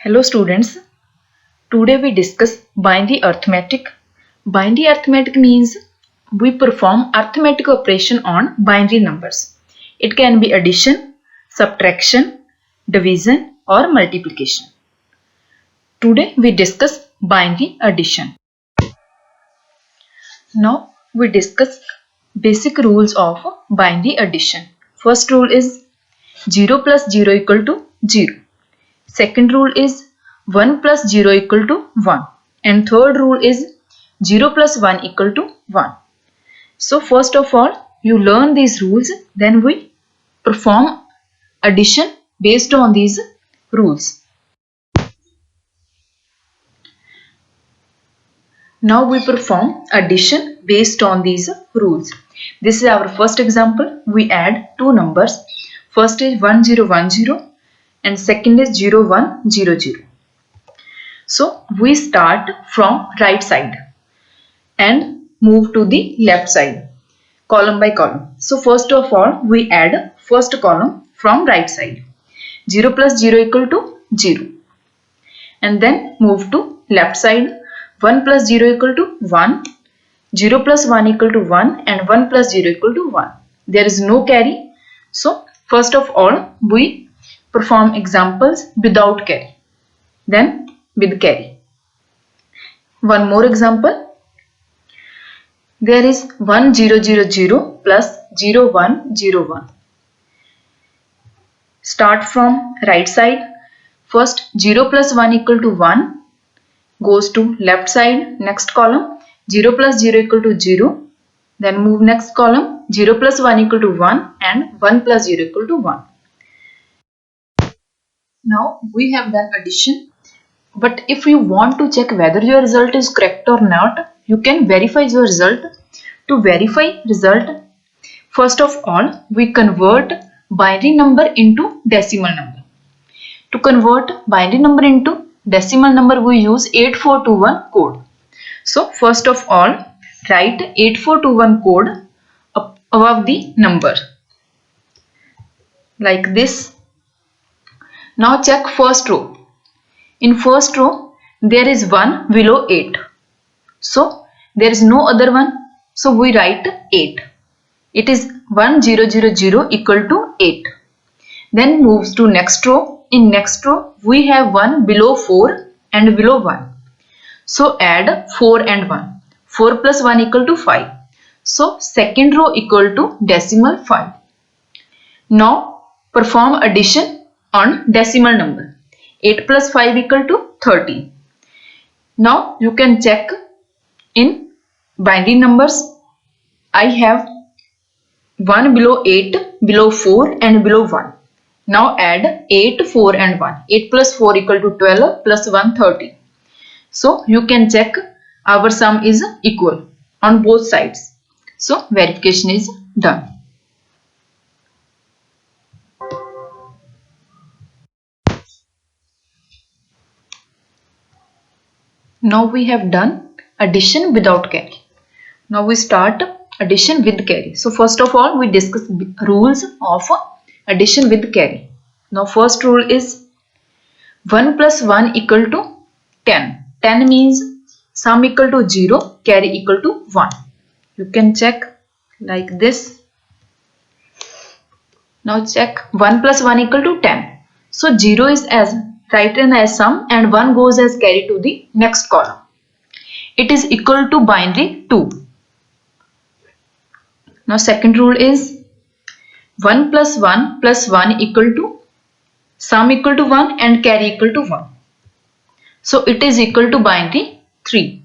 Hello students, today we discuss binary arithmetic. Binary arithmetic means we perform arithmetic operation on binary numbers. It can be addition, subtraction, division or multiplication. Today we discuss binary addition. Now we discuss basic rules of binary addition. First rule is 0 plus 0 equal to 0. Second rule is 1 plus 0 equal to 1. And third rule is 0 plus 1 equal to 1. So first of all, you learn these rules, then we perform addition based on these rules. Now we perform addition based on these rules. This is our first example. We add two numbers. First is 1010 and second is 0100. So we start from right side and move to the left side, column by column. So first of all, we add first column from right side. 0 plus 0 equal to 0. And then move to left side. 1 plus 0 equal to 1. 0 plus 1 equal to 1 and 1 plus 0 equal to 1. There is no carry. So first of all, we perform examples without carry. Then with carry. One more example. There is 1000 plus 0101. Start from right side. First 0 plus 1 equal to 1 goes to left side, next column. 0 plus 0 equal to 0. Then move next column. 0 plus 1 equal to 1 and 1 plus 0 equal to 1. Now we have done addition. But if you want to check whether your result is correct or not, you can verify your result. To verify result, first of all, we convert binary number into decimal number. To convert binary number into decimal number, we use 8421 code. So first of all, write 8421 code above the number like this. Now check first row. In first row, there is 1 below 8. So there is no other one. So we write 8. It is 1000 equal to 8. Then moves to next row. In next row, we have 1 below 4 and below 1. So add 4 and 1. 4 plus 1 equal to 5. So second row equal to decimal 5. Now perform addition on decimal number. 8 plus 5 equal to 13. Now you can check in binary numbers. I have 1 below 8, below 4 and below 1. Now add 8, 4 and 1. 8 plus 4 equal to 12 plus 1 13. So you can check our sum is equal on both sides. So verification is done. Now we have done addition without carry. Now we start addition with carry. So first of all, we discuss rules of addition with carry. Now first rule is 1 plus 1 equal to 10. 10 means sum equal to 0, carry equal to 1. You can check like this. Now check 1 plus 1 equal to 10. So 0 is as written as sum and 1 goes as carry to the next column. It is equal to binary 2. Now second rule is 1 plus 1 equal to sum equal to 1 and carry equal to 1. So it is equal to binary 3.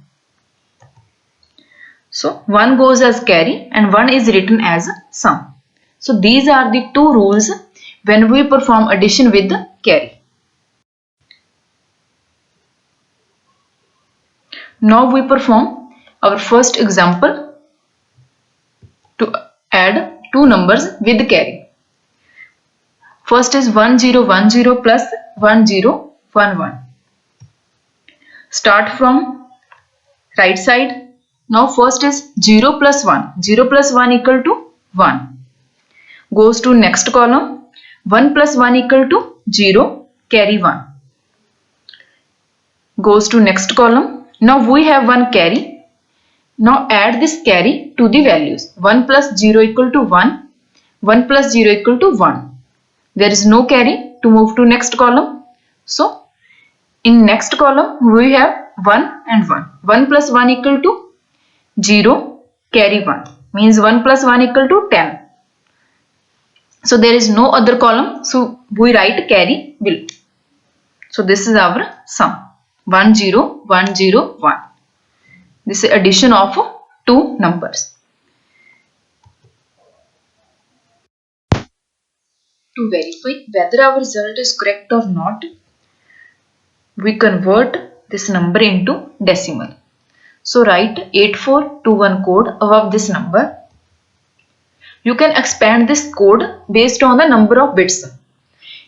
So 1 goes as carry and 1 is written as sum. So these are the two rules when we perform addition with carry. Now we perform our first example to add two numbers with carry. First is 1010 plus 1011. Start from right side. Now first is 0 plus 1. 0 plus 1 equal to 1. Goes to next column. 1 plus 1 equal to 0. Carry 1. goes to next column. Now we have one carry. Now add this carry to the values. 1 plus 0 equal to 1. 1 plus 0 equal to 1. There is no carry to move to next column. So in next column we have 1 and 1. 1 plus 1 equal to 0, carry 1. Means 1 plus 1 equal to 10. So there is no other column. So we write carry below. So this is our sum. 1 0 1 0 1. This is addition of two numbers. To verify whether our result is correct or not, we convert this number into decimal. So write 8421 code above this number. You can expand this code based on the number of bits.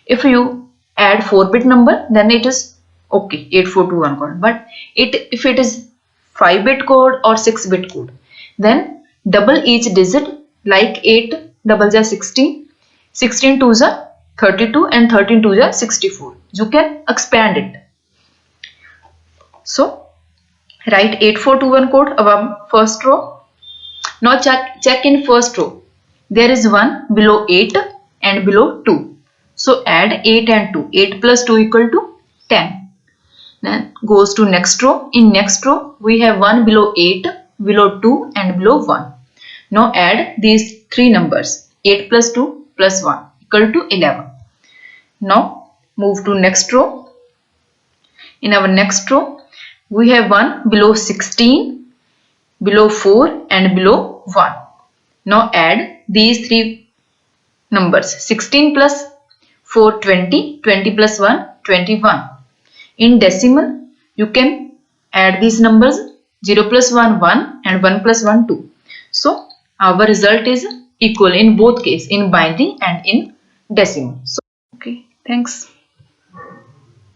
If you add 4-bit number, then it is okay, 8421 code. But if it is 5-bit code or 6-bit code, then double each digit, like 8 double ja 16, 16 2s are 32 and 13 2s are 64. You can expand it. So write 8421 code above first row. Now check in first row. There is 1 below 8 and below 2. So add 8 and 2. 8 plus 2 equal to 10. Then goes to next row. In next row we have 1 below 8, below 2 and below 1. Now add these three numbers. 8 plus 2 plus 1 equal to 11. Now move to next row. In our next row we have 1 below 16, below 4 and below 1. Now add these three numbers. 16 plus 4 20, 20 plus 1 21. In decimal you can add these numbers. 0 plus 1 1 and 1 plus 1 2. So our result is equal in both case, in binary and in decimal. So okay, thanks.